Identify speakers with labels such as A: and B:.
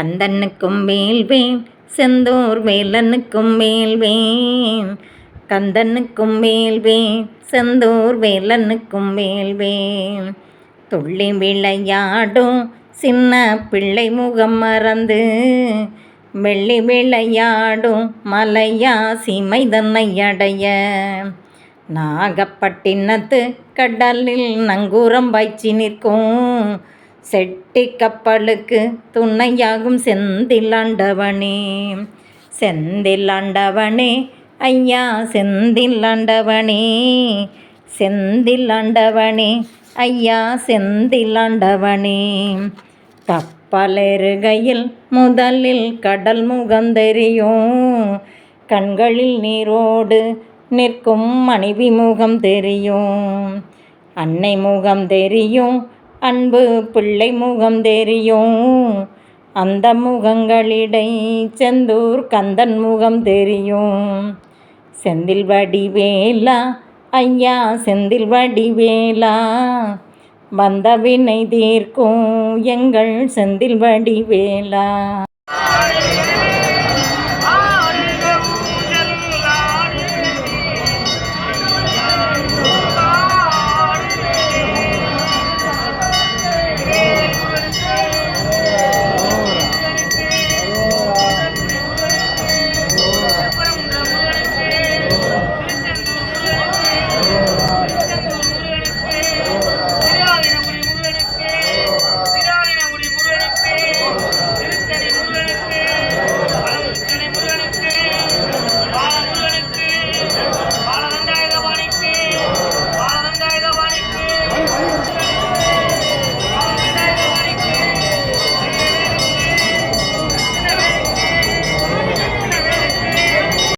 A: கந்தனுக்கும் வேல்வேல் செந்தூர் வேலனுக்கும் வேல்வேல். கந்தனுக்கும் வேல்வேல் செந்தூர் வேலனுக்கும் வேல்வேல். துள்ளி விளையாடும் சின்ன பிள்ளை முகம் மறந்து வெள்ளி விளையாடும் மலையா சீமை தன்னை அடைய. நாகப்பட்டினத்து கடலில் நங்கூரம் பாய்ச்சி நிற்கும் செட்டி கப்பலுக்கு துணையாகும் செந்திலாண்டவனே. செந்திலாண்டவனே ஐயா செந்திலாண்டவனே. செந்திலாண்டவனே ஐயா செந்திலாண்டவனே. கப்பலெறுகையில் முதலில் கடல் முகம் தெரியும், கண்களில் நீரோடு நிற்கும் மனைவி முகம் தெரியும், அன்னை முகம் தெரியும், அன்பு பிள்ளை முகம் தெரியும், அந்த முகங்களிடை செந்தூர் கந்தன் முகம் தெரியும். செந்தில் வடிவேலா ஐயா செந்தில் வடிவேலா, வந்த வினை தீர்க்கும் எங்கள் செந்தில் வடிவேலா.